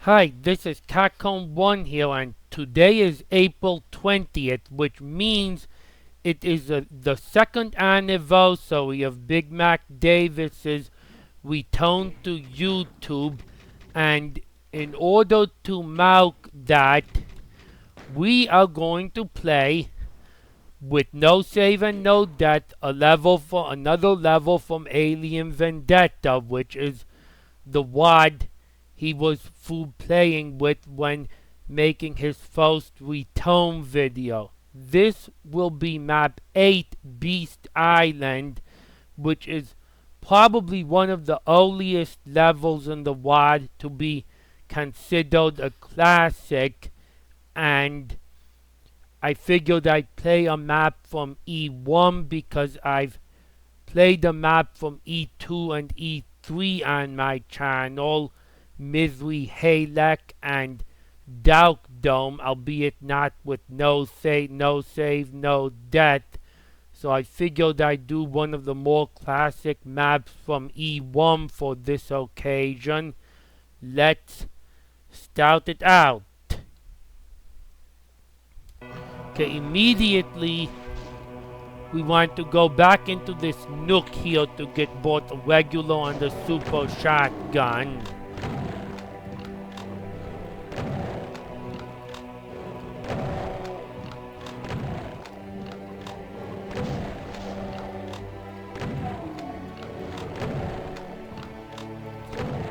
Hi, this is Catcomb1 here, and today is April 20th, which means it is the second anniversary of Big Mac Davis's return to YouTube, and in order to mark that, we are going to play with no save and no death another level from Alien Vendetta, which is the WAD he was playing with when making his first return video. This will be Map 8 Beast Island, which is probably one of the earliest levels in the WAD to be considered a classic, and I figured I'd play a map from E1 because I've played a map from E2 and E3 on my channel, Misery Halek and Dark Dome, albeit not with no save, no death. So I figured I'd do one of the more classic maps from E1 for this occasion. Let's start it out. Okay, immediately we want to go back into this nook here to get both the regular and the super shotgun.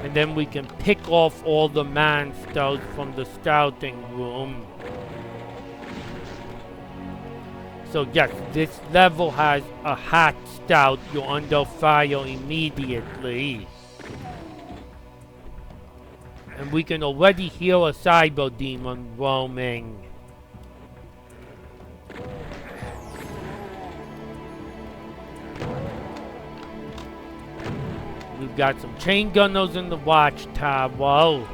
And then we can pick off all the monsters from the starting room. So yes, this level has a hot start. You're under fire immediately. And we can already hear a cyber demon roaming. We've got some chain gunners in the watchtower.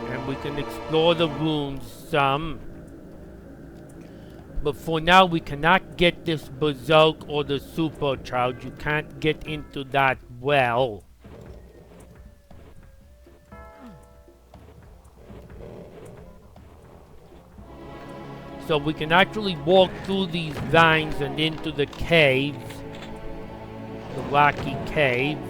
And we can explore the ruins some. But for now, we cannot get this berserk or the supercharge. You can't get into that well. So we can actually walk through these vines and into the caves. The rocky caves.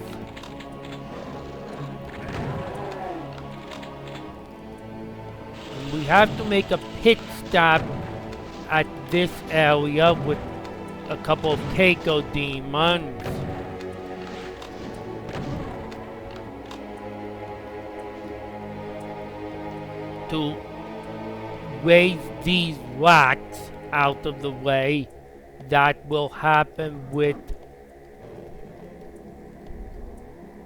And we have to make a pit stop at this area with a couple of Keiko demons. To raise these rocks out of the way. That will happen with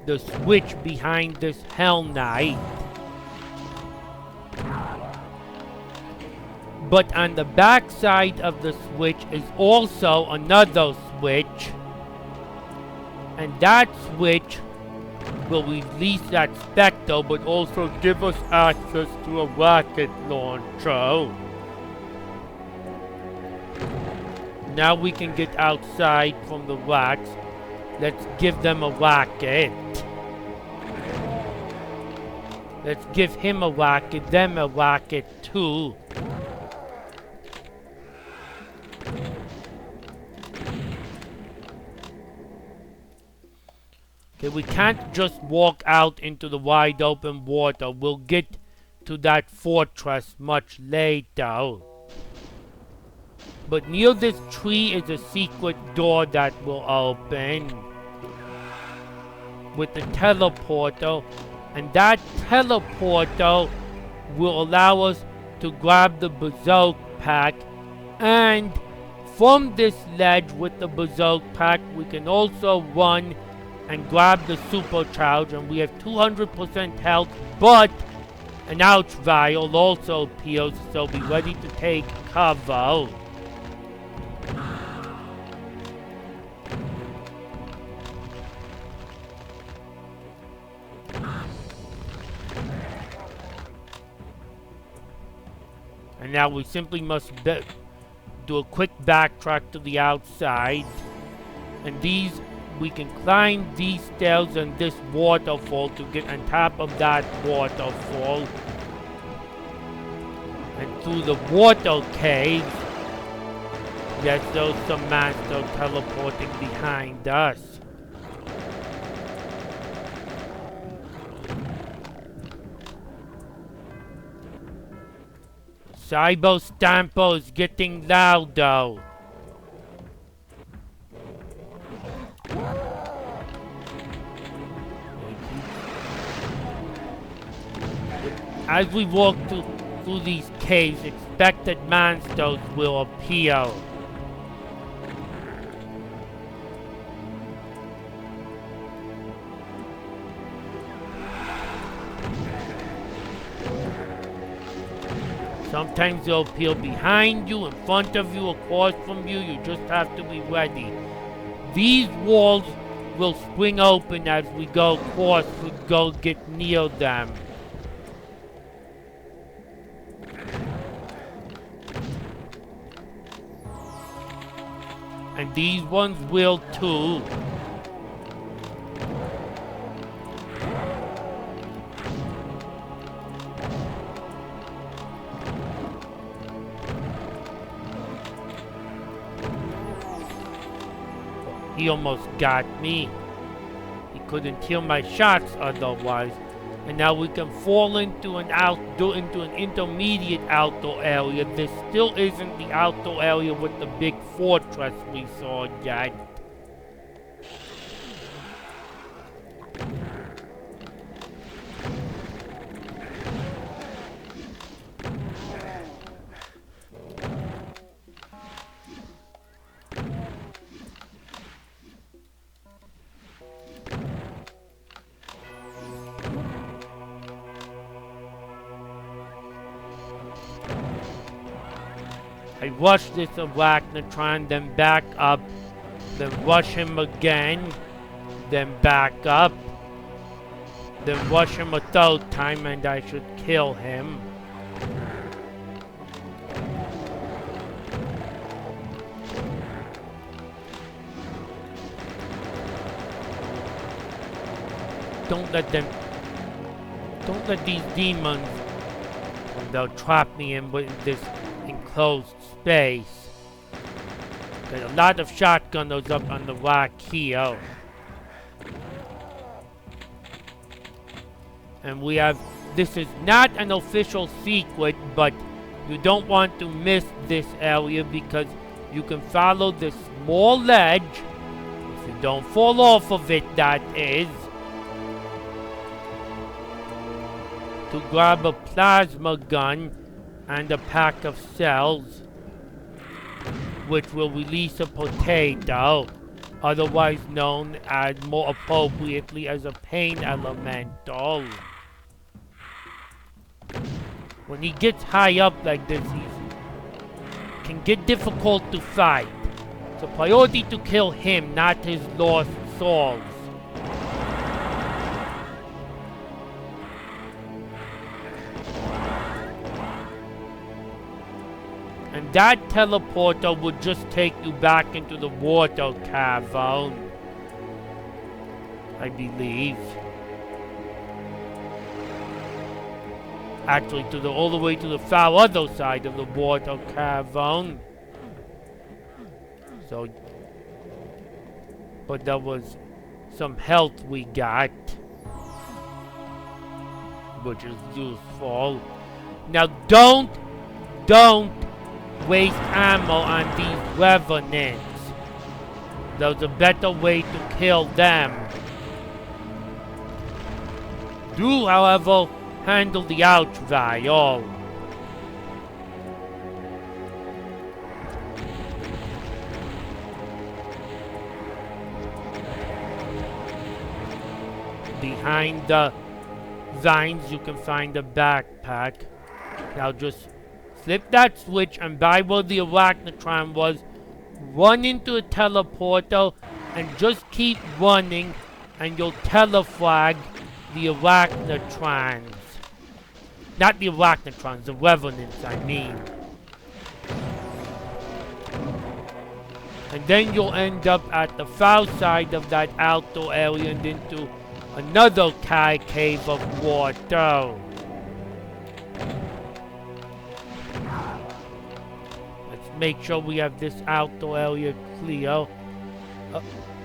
the switch behind this Hell Knight. But on the back side of the switch is also another switch. And that switch will release that Spectre, but also give us access to a rocket launcher. Now we can get outside from the rocks. Let's give them a rocket. Let's give him a rocket, them a rocket too. Okay, we can't just walk out into the wide open water. We'll get to that fortress much later. But near this tree is a secret door that will open with the teleporter. And that teleporter will allow us to grab the berserk pack. And from this ledge with the berserk pack, we can also run and grab the supercharge, and we have 200% health, but an ouch vial also appears, so be ready to take cover. And now we simply must do a quick backtrack to the outside. And these we can climb these stairs and this waterfall to get on top of that waterfall. And through the water caves, yes, there's some monster teleporting behind us. Cyber Stamper is getting loud though. As we walk through these caves, expected monsters will appear. Sometimes they'll appear behind you, in front of you, across from you. You just have to be ready. These walls will spring open as we go across to go get near them. And these ones will too. He almost got me. He couldn't hear my shots otherwise. And now we can fall into an intermediate outdoor area. This still isn't the outdoor area with the big fortress we saw yet. I rush this arachnotron, then back up, then rush him again, then back up, then rush him a third time, and I should kill him. Don't let these demons, they'll trap me in this enclosed space. There's a lot of shotgunners up on the rock here. And we have, this is not an official secret, but you don't want to miss this area because you can follow this small ledge, if you don't fall off of it, that is, to grab a plasma gun and a pack of cells, which will release a potato, otherwise known as more appropriately as a pain elemental. When he gets high up like this, he can get difficult to fight. It's a priority to kill him, not his lost souls. And that teleporter would just take you back into the water cavern, I believe. Actually, all the way to the far other side of the water cavern. So, but there was some health we got, which is useful. Now, don't waste ammo on these revenants. There's a better way to kill them. Do, however, handle the ouch vial. Behind the vines you can find a backpack. Now just flip that switch and by where the arachnotron was, run into a teleporter and just keep running and you'll telefrag the arachnotrons. Not the arachnotrons, the revenants I mean. And then you'll end up at the south side of that outdoor area and into another cave of water. Let's make sure we have this outdoor area clear.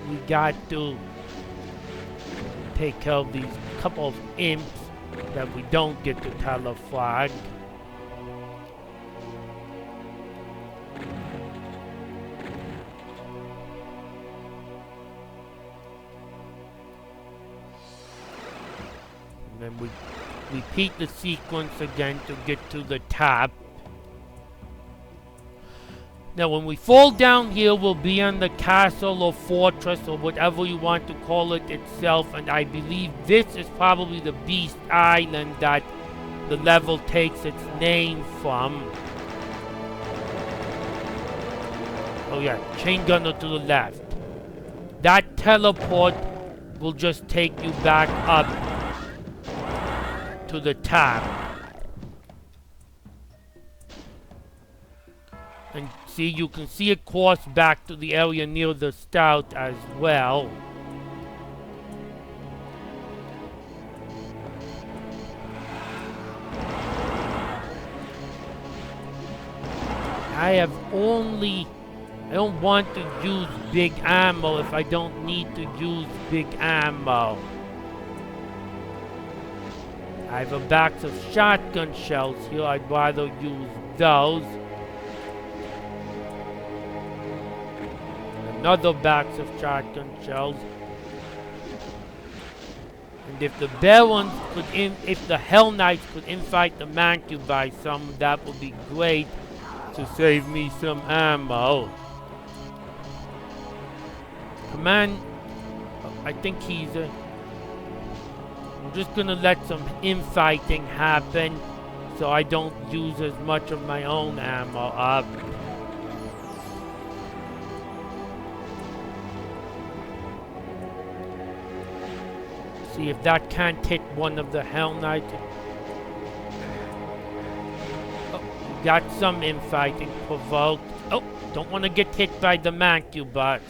We got to take care of these couple of imps that we don't get to telefrag. And then we repeat the sequence again to get to the top. Now when we fall down here, we'll be on the castle or fortress or whatever you want to call it itself, and I believe this is probably the Beast Island that the level takes its name from. Oh yeah, chain gunner to the left. That teleport will just take you back up to the top. And see, you can see it course back to the area near the start as well. I don't want to use big ammo if I don't need to use big ammo. I have a box of shotgun shells here, I'd rather use those. Another box of shotgun shells. And if the Barons could if the Hell Knights could infight the Mancubi some, that would be great to save me some ammo. Command, I think he's I'm just gonna let some infighting happen so I don't use as much of my own ammo up. See if that can't hit one of the Hell Knights. Oh, got some infighting provoked. Oh, don't want to get hit by the Mancubus.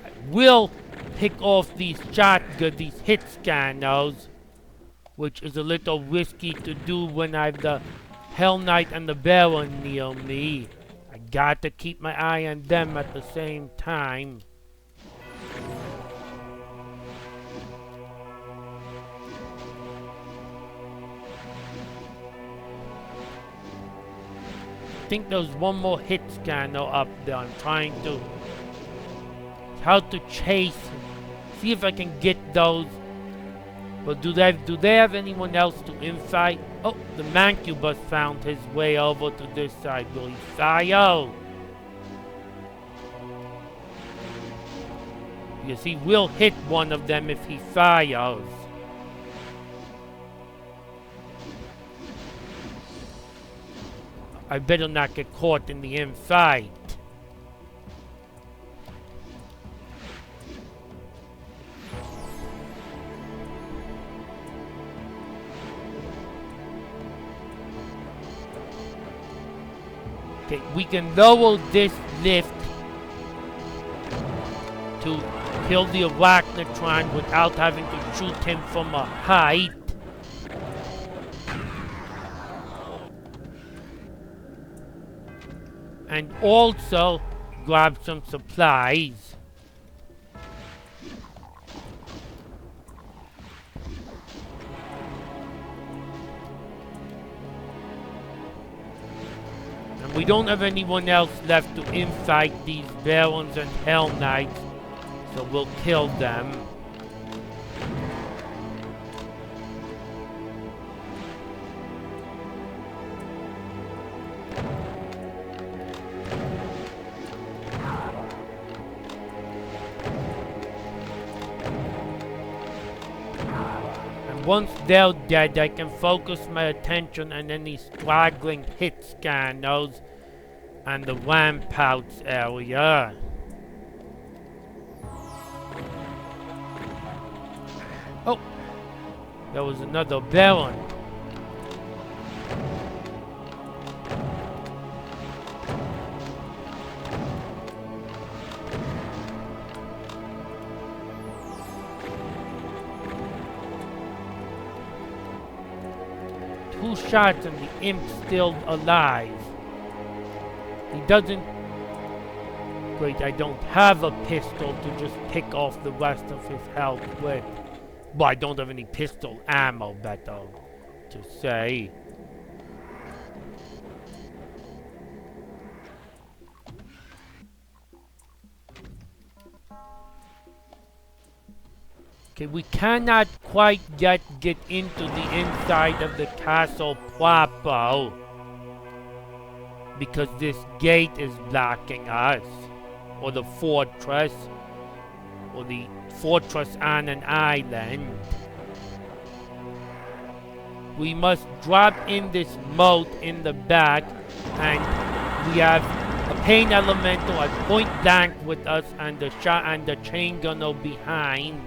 I will pick off these these hit scanners, which is a little risky to do when I have the Hell Knight and the Baron near me. I got to keep my eye on them at the same time. I think there's one more hit scanner up there. I'm trying to how to chase, see if I can get those. But do they have anyone else to infight? Oh, the Mancubus found his way over to this side. Will he fire? Yes, he will hit one of them if he fires. I better not get caught in the infight. Okay, we can lower this lift to kill the Arachnotron without having to shoot him from a height. And also grab some supplies. And we don't have anyone else left to infight these Barons and Hell Knights, so we'll kill them. Once they're dead, I can focus my attention on any straggling hit scanners and the ramparts area. Oh, there was another Baron. 2 shots and the imp's still alive. He doesn't... Great, I don't have a pistol to just pick off the rest of his health with. Well, I don't have any pistol ammo, better to say. Okay, we cannot quite yet get into the inside of the castle proper because this gate is blocking us, or the fortress on an island. We must drop in this moat in the back, and we have a pain elemental at point blank with us, and the chain gunner behind.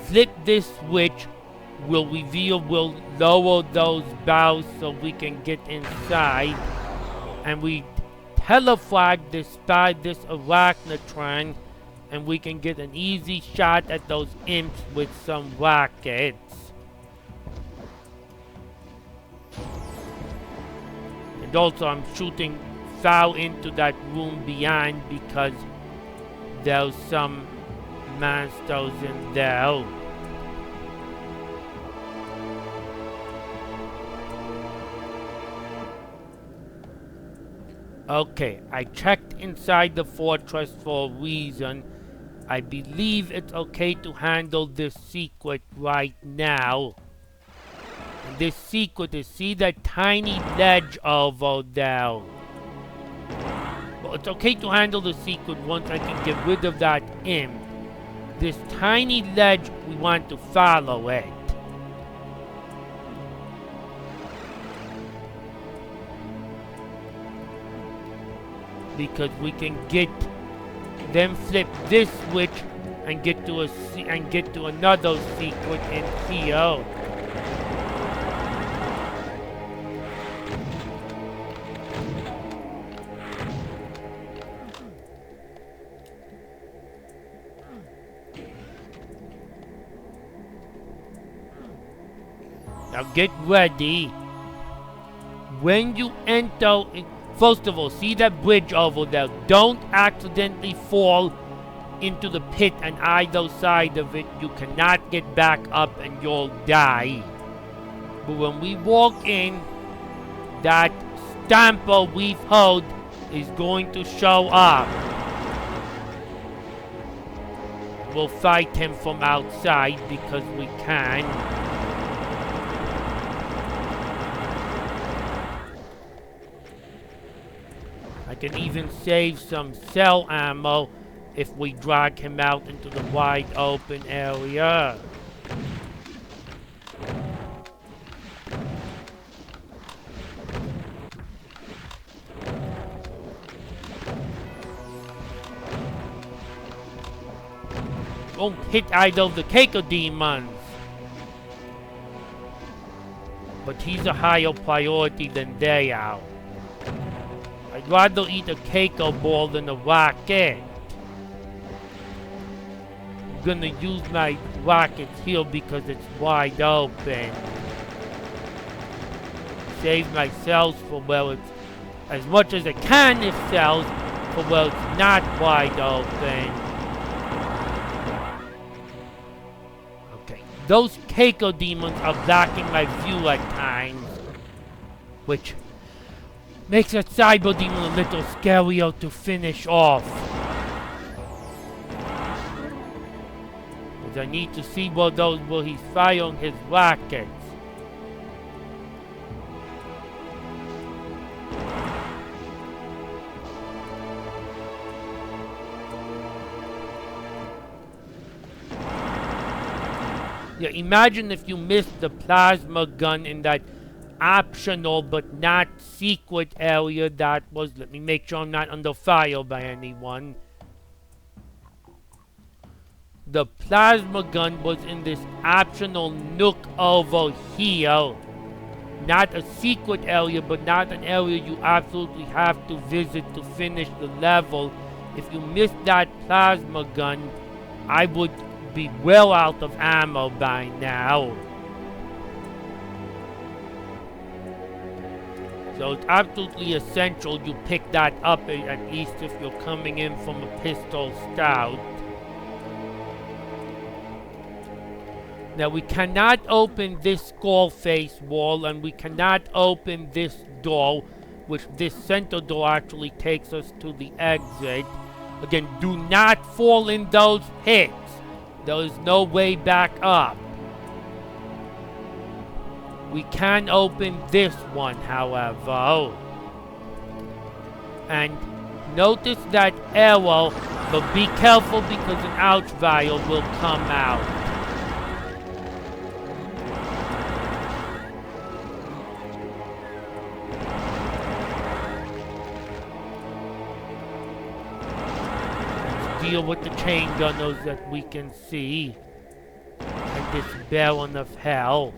Flip this switch will lower those bows so we can get inside, and we telefrag this arachnotron, and we can get an easy shot at those imps with some rockets. And also I'm shooting foul into that room beyond because there's some monsters in there. Okay, I checked inside the fortress for a reason. I believe it's okay to handle this secret right now. And this secret is, see that tiny ledge over there? Well, it's okay to handle the secret once I can get rid of that imp. This tiny ledge, we want to follow it. Because we can then flip this switch and get to another secret in here. Now get ready. When you enter, first of all, see that bridge over there. Don't accidentally fall into the pit on either side of it. You cannot get back up and you'll die. But when we walk in, that stamper we've heard is going to show up. We'll fight him from outside because we can. I can even save some cell ammo if we drag him out into the wide open area. Won't hit either of the Keiko demons. But he's a higher priority than they are. I'd rather eat a Keiko ball than a rocket. I'm gonna use my rockets here because it's wide open. Save my cells for where it's as much as I can if cells for where it's not wide open. Okay, those Keiko demons are blocking my view at times, which makes that cyber demon a little scarier to finish off. Because I need to see where he's firing his rockets. Yeah, imagine if you missed the plasma gun in that optional but not secret area that was, let me make sure I'm not under fire by anyone. The plasma gun was in this optional nook over here. Not a secret area, but not an area you absolutely have to visit to finish the level. If you missed that plasma gun, I would be well out of ammo by now. So it's absolutely essential you pick that up, at least if you're coming in from a pistol scout. Now we cannot open this skull face wall, and we cannot open this door, which this center door actually takes us to the exit. Again, do not fall in those pits. There is no way back up. We can open this one, however. And notice that arrow, but be careful because an ouch vial will come out. Let's deal with the chain gunners that we can see. And this baron of hell.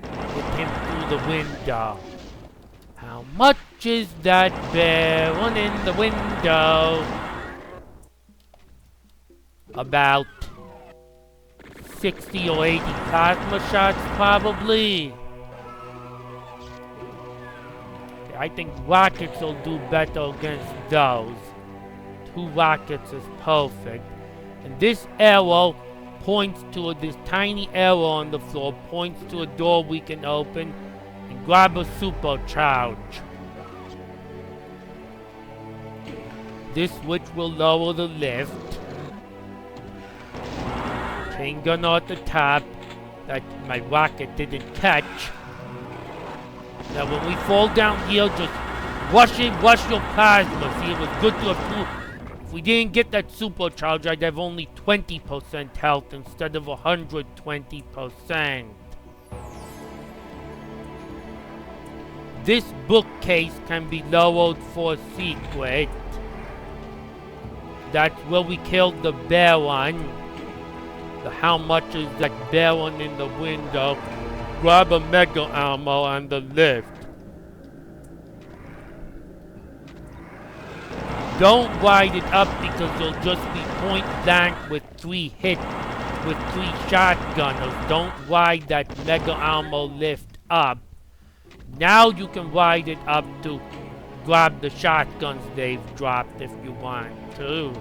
Hit him through the window. How much is that baron in the window? About 60 or 80 plasma shots, probably. Okay, I think rockets will do better against those. 2 rockets is perfect. And this arrow points to this tiny arrow on the floor, points to a door we can open and grab a supercharge. This switch will lower the lift. Chain gun at the top that my rocket didn't catch. Now when we fall down here, just rush your plasma. See, it was good to have 2. If we didn't get that supercharge, I'd have only 20% health instead of 120%. This bookcase can be lowered for a secret. That's where we killed the baron. How much is that baron in the window? Grab a mega ammo and the lift. Don't ride it up because you'll just be point blank with 3 hits, with 3 shotgunners. Don't ride that mega ammo lift up. Now you can ride it up to grab the shotguns they've dropped if you want to.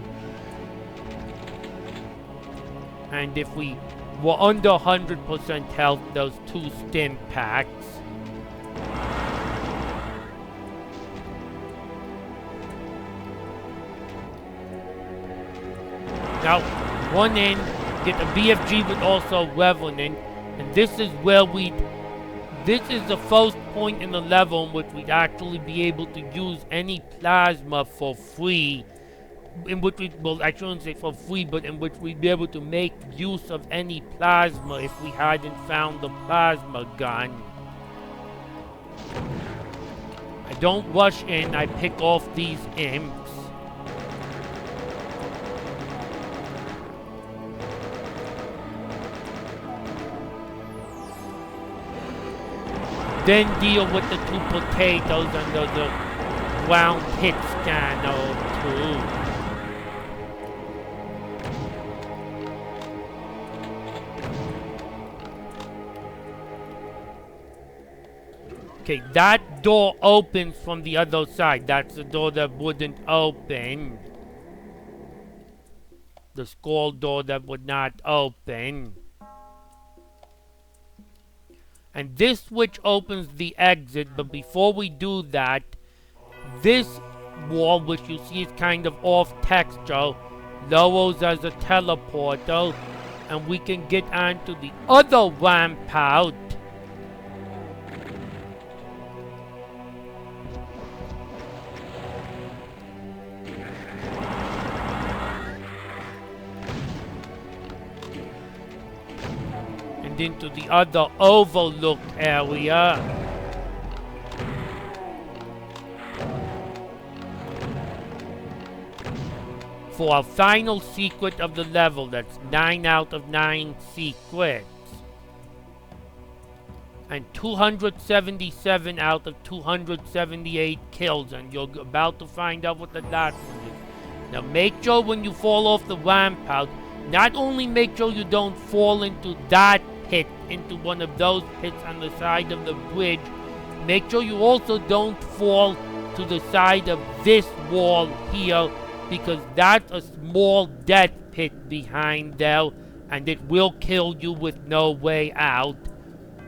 And if we were under 100% health, those 2 stim packs. Now, one in, get a BFG but also Revenant, and this is where this is the first point in the level in which we'd actually be able to use any plasma for free. In which well, I shouldn't say for free, but in which we'd be able to make use of any plasma if we hadn't found the plasma gun. I don't rush in, I pick off these imps. Then deal with the 2 potatoes under the ground hit scanner too. Okay, that door opens from the other side. That's the door that wouldn't open. The skull door that would not open. And this switch opens the exit, but before we do that, this wall, which you see is kind of off texture, lowers as a teleporter, and we can get onto the other ramp out. Into the other overlooked area. For our final secret of the level, that's 9 out of 9 secrets. And 277 out of 278 kills, and you're about to find out what the last one is. Now make sure when you fall off the ramp out, not only make sure you don't fall into that pit, into one of those pits on the side of the bridge, make sure you also don't fall to the side of this wall here, because that's a small death pit behind there, and it will kill you with no way out.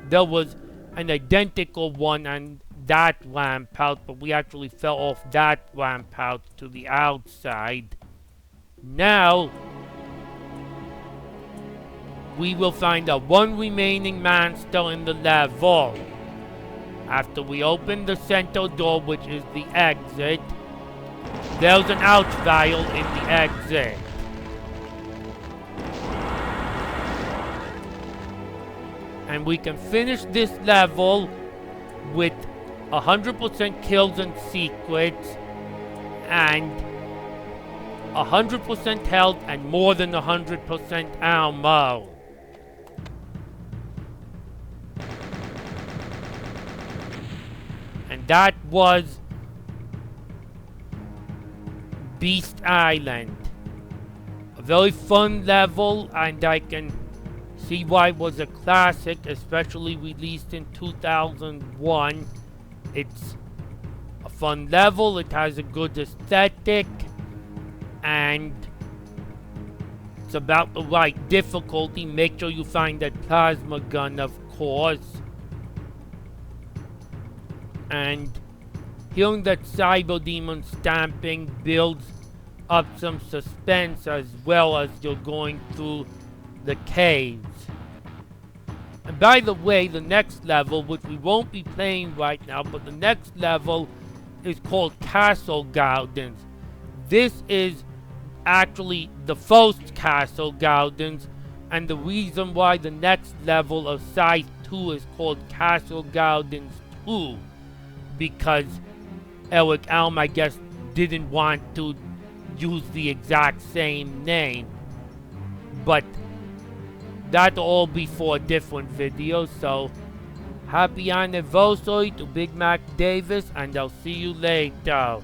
There was an identical one on that ramp out, but we actually fell off that ramp out to the outside. Now, we will find the one remaining man still in the level. After we open the center door, which is the exit, there's an out vial in the exit. And we can finish this level with 100% kills and secrets, and 100% health and more than 100% ammo. And that was Beast Island. A very fun level, and I can see why it was a classic, especially released in 2001. It's a fun level, it has a good aesthetic, and it's about the right difficulty. Make sure you find that plasma gun, of course. And hearing that cyber demon stamping builds up some suspense as well as you're going through the caves. And by the way, the next level, which we won't be playing right now, but the next level is called Castle Gardens. This is actually the first Castle Gardens, and the reason why the next level of Scythe 2 is called Castle Gardens 2, because Eric Elm, I guess, didn't want to use the exact same name. But that'll all be for a different video, so happy anniversary to Big Mac Davis, and I'll see you later.